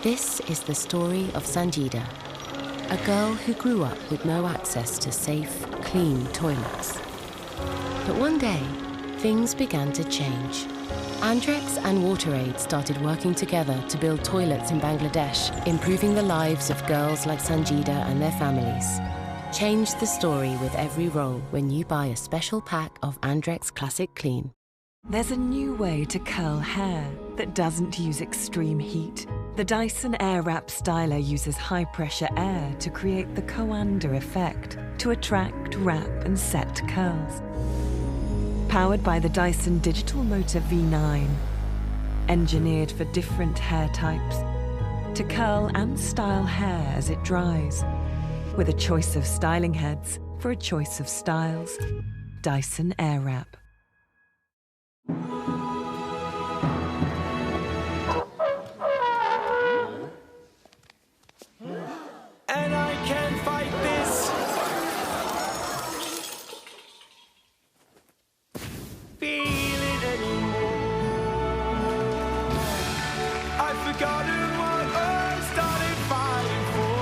This is the story of Sanjida, a girl who grew up with no access to safe, clean toilets. But one day, things began to change. Andrex and WaterAid started working together to build toilets in Bangladesh, improving the lives of girls like Sanjida and their families. Change the story with every roll when you buy a special pack of Andrex Classic Clean. There's a new way to curl hair that doesn't use extreme heat. The Dyson Airwrap Styler uses high-pressure air to create the Coanda effect, to attract, wrap and set curls. Powered by the Dyson Digital Motor V9, engineered for different hair types, to curl and style hair as it dries. With a choice of styling heads for a choice of styles. Dyson Airwrap. And I can't fight this. Feel it anymore. I've forgotten what I started fighting for.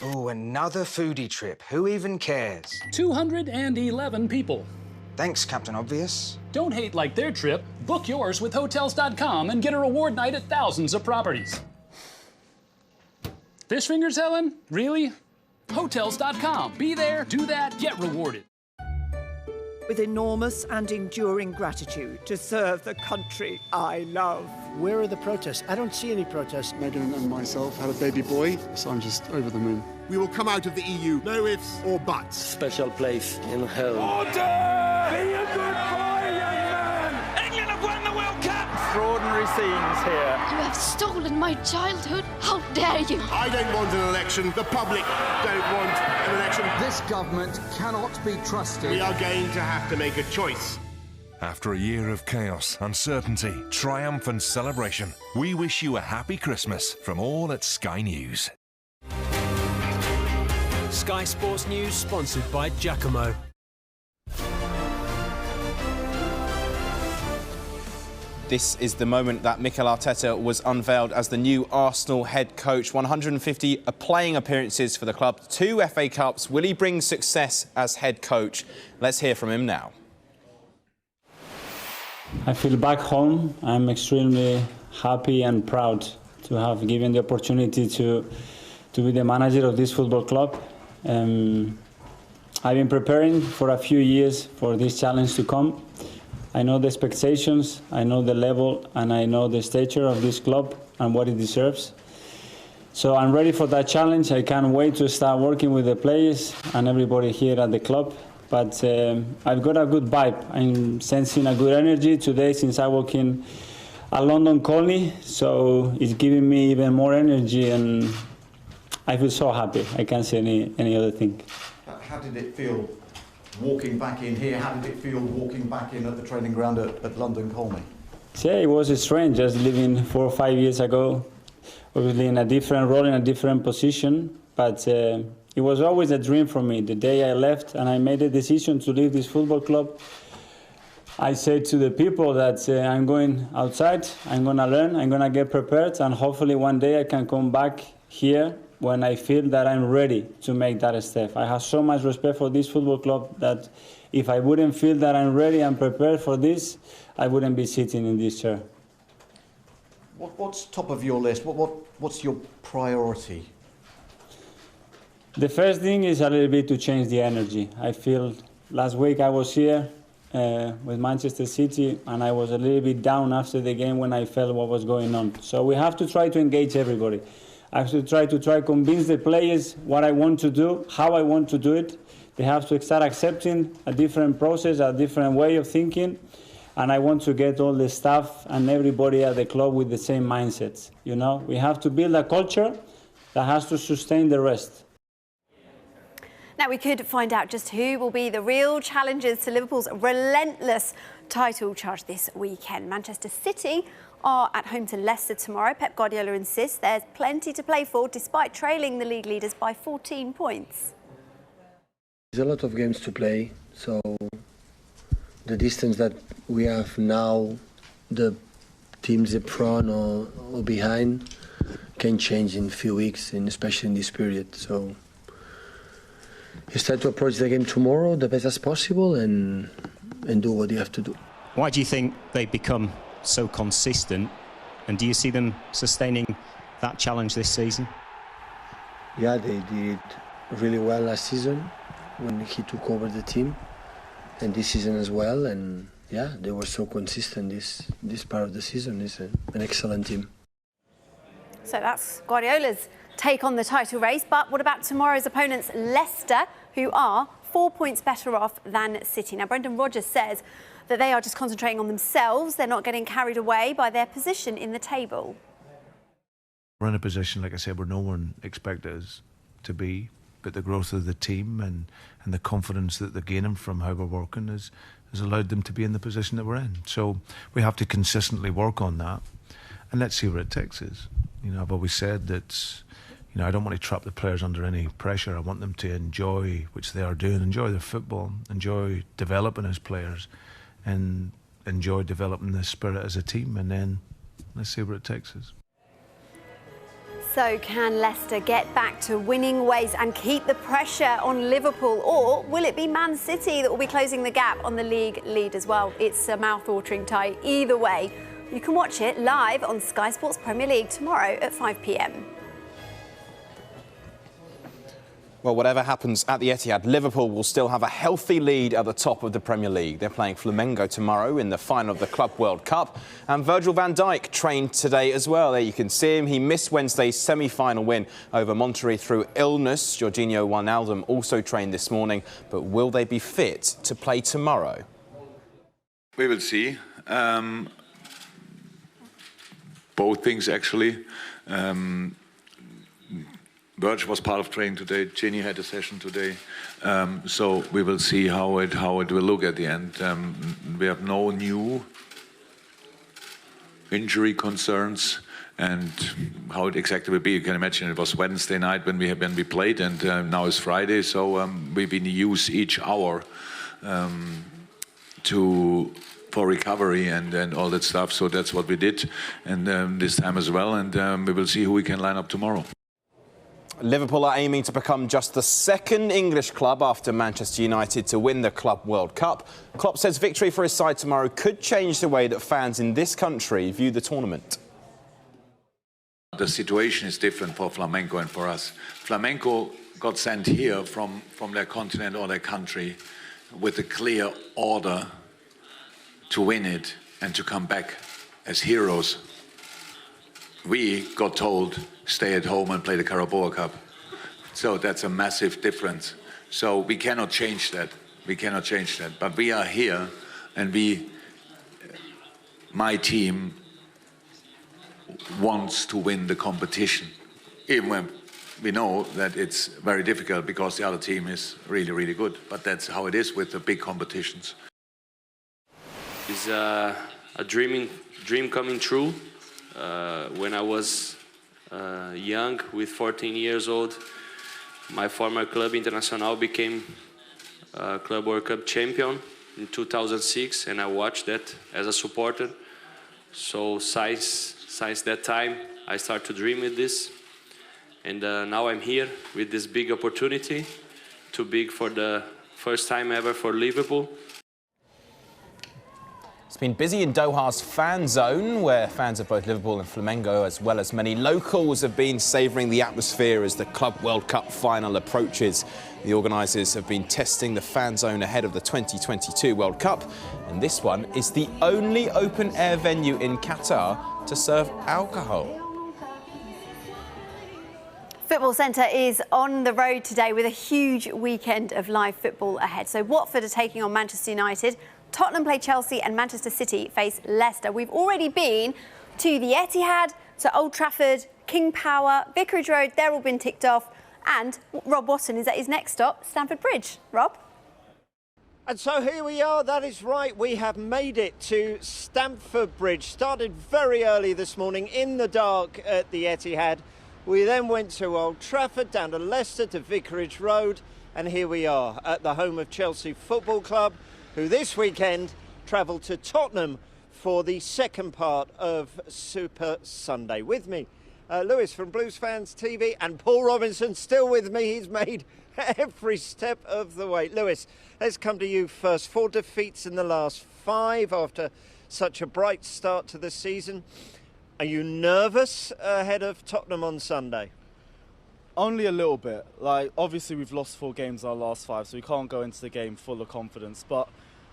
Oh, another foodie trip. Who even cares? 211 people. Thanks, Captain Obvious. Don't hate like their trip. Book yours with Hotels.com and get a reward night at thousands of properties. Fish fingers, Helen? Really? Hotels.com. Be there, do that, get rewarded. With enormous and enduring gratitude to serve the country I love. Where are the protests? I don't see any protests. Meghan and myself had a baby boy, so I'm just over the moon. We will come out of the EU, no ifs or buts. Special place in hell. Order! Be a good boy, young man! England have won the World Cup! Extraordinary scenes here. You have stolen my childhood. How dare you? I don't want an election. The public don't want an election. This government cannot be trusted. We are going to have to make a choice. After a year of chaos, uncertainty, triumph and celebration, we wish you a happy Christmas from all at Sky News. Sky Sports News, sponsored by Giacomo. This is the moment that Mikel Arteta was unveiled as the new Arsenal head coach. 150 playing appearances for the club, 2 FA Cups. Will he bring success as head coach? Let's hear from him now. I feel back home. I'm extremely happy and proud to have given the opportunity to be the manager of this football club. I've been preparing for a few years for this challenge to come. I know the expectations, I know the level, and I know the stature of this club and what it deserves. So I'm ready for that challenge. I can't wait to start working with the players and everybody here at the club. But I've got a good vibe. I'm sensing a good energy today since I walked in at London Colney. So it's giving me even more energy, and I feel so happy. I can't say any other thing. How did it feel walking back in here? How did it feel walking back in at the training ground at London Colney? Yeah, it was strange, just living 4 or 5 years ago, obviously in a different role, in a different position, but it was always a dream for me. The day I left and I made a decision to leave this football club, I said to the people that I'm going outside, I'm going to learn, I'm going to get prepared, and hopefully one day I can come back here when I feel that I'm ready to make that step. I have so much respect for this football club that if I wouldn't feel that I'm ready and prepared for this, I wouldn't be sitting in this chair. What's top of your list? What's your priority? The first thing is a little bit to change the energy. I feel last week I was here with Manchester City and I was a little bit down after the game when I felt what was going on. So we have to try to engage everybody. I have to try convince the players what I want to do, how I want to do it. They have to start accepting a different process, a different way of thinking. And I want to get all the staff and everybody at the club with the same mindsets. You know, we have to build a culture that has to sustain the rest. Now, we could find out just who will be the real challengers to Liverpool's relentless title charge this weekend. Manchester City are at home to Leicester tomorrow. Pep Guardiola insists there's plenty to play for despite trailing the league leaders by 14 points. There's a lot of games to play, so the distance that we have now, the teams in front or behind, can change in a few weeks, and especially in this period. So you start to approach the game tomorrow the best as possible and do what you have to do. Why do you think they've become so consistent, and do you see them sustaining that challenge this season? Yeah, they did really well last season when he took over the team, and this season as well. And yeah, they were so consistent this part of the season. It's an excellent team. So that's Guardiola's take on the title race. But what about tomorrow's opponents, Leicester, who are 4 points better off than City? Now, Brendan Rodgers says that they are just concentrating on themselves. They're not getting carried away by their position in the table. We're in a position, like I said, where no one expected us to be, but the growth of the team and the confidence that they're gaining from how we're working has allowed them to be in the position that we're in. So we have to consistently work on that, and let's see where it takes us. You know, I've always said that, you know, I don't want to trap the players under any pressure. I want them to enjoy, which they are doing, enjoy their football, enjoy developing as players, and enjoy developing the spirit as a team, and then let's see where it takes us. So can Leicester get back to winning ways and keep the pressure on Liverpool, or will it be Man City that will be closing the gap on the league lead as well? It's a mouth-watering tie either way. You can watch it live on Sky Sports Premier League tomorrow at 5 p.m. Well, whatever happens at the Etihad, Liverpool will still have a healthy lead at the top of the Premier League. They're playing Flamengo tomorrow in the final of the Club World Cup. And Virgil van Dijk trained today as well. There you can see him. He missed Wednesday's semi-final win over Monterrey through illness. Jorginho Wijnaldum also trained this morning. But will they be fit to play tomorrow? We will see. Both things, actually. Virgil was part of training today. Gini had a session today, so we will see how it will look at the end. We have no new injury concerns, and how it exactly will be, you can imagine it was Wednesday night when we played, and now it's Friday. So we've been used each hour for recovery and all that stuff. So that's what we did, and this time as well. And we will see who we can line up tomorrow. Liverpool are aiming to become just the second English club after Manchester United to win the Club World Cup. Klopp says victory for his side tomorrow could change the way that fans in this country view the tournament. The situation is different for Flamengo and for us. Flamengo got sent here from their continent or their country with a clear order to win it and to come back as heroes. We got told, stay at home and play the Carabao Cup. So that's a massive difference. So we cannot change that. We cannot change that. But we are here, and my team wants to win the competition. Even when we know that it's very difficult because the other team is really, really good. But that's how it is with the big competitions. It's a dream coming true. When I was young, with 14 years old, my former club Internacional became Club World Cup champion in 2006, and I watched that as a supporter. So since that time, I started to dream with this, and now I'm here with this big opportunity, too big for the first time ever for Liverpool. It's been busy in Doha's fan zone, where fans of both Liverpool and Flamengo, as well as many locals, have been savouring the atmosphere as the Club World Cup final approaches. The organisers have been testing the fan zone ahead of the 2022 World Cup, and this one is the only open-air venue in Qatar to serve alcohol. Football Centre is on the road today with a huge weekend of live football ahead. So Watford are taking on Manchester United, Tottenham play Chelsea, and Manchester City face Leicester. We've already been to the Etihad, to Old Trafford, King Power, Vicarage Road. They're all been ticked off. And Rob Watson is at his next stop, Stamford Bridge. Rob? And so here we are, that is right, we have made it to Stamford Bridge. Started very early this morning in the dark at the Etihad. We then went to Old Trafford, down to Leicester, to Vicarage Road, and here we are at the home of Chelsea Football Club, who this weekend travel to Tottenham for the second part of Super Sunday. With me, Lewis from Blues Fans TV, and Paul Robinson still with me. He's made every step of the way. Lewis, let's come to you first. 4 defeats in the last 5 after such a bright start to the season. Are you nervous ahead of Tottenham on Sunday? Only a little bit. Like, obviously we've lost 4 games in our last 5, so we can't go into the game full of confidence. But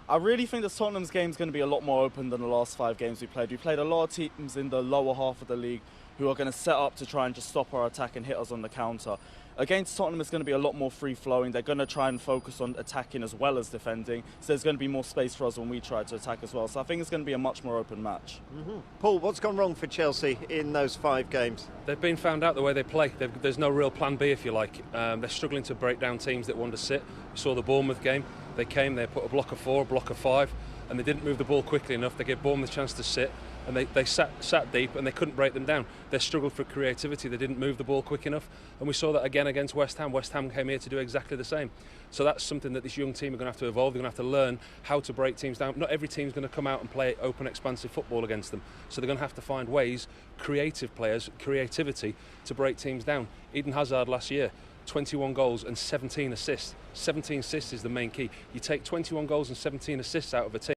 I really think that Tottenham's game is going to be a lot more open than the last 5 games we played. We played a lot of teams in the lower half of the league who are going to set up to try and just stop our attack and hit us on the counter. Against Tottenham, it's going to be a lot more free-flowing. They're going to try and focus on attacking as well as defending. So there's going to be more space for us when we try to attack as well. So I think it's going to be a much more open match. Paul, what's gone wrong for Chelsea in those 5 games? They've been found out the way they play. There's no real plan B, if you like. They're struggling to break down teams that want to sit. We saw the Bournemouth game. They came, they put a block of 4, a block of 5, and they didn't move the ball quickly enough. They gave Bournemouth a chance to sit, and they sat deep, and they couldn't break them down. They struggled for creativity. They didn't move the ball quick enough, and we saw that again against West Ham. West Ham came here to do exactly the same. So that's something that this young team are going to have to evolve. They're going to have to learn how to break teams down. Not every team's going to come out and play open, expansive football against them. So they're going to have to find ways, creative players, creativity, to break teams down. Eden Hazard last year, 21 goals and 17 assists. 17 assists is the main key. You take 21 goals and 17 assists out of a team,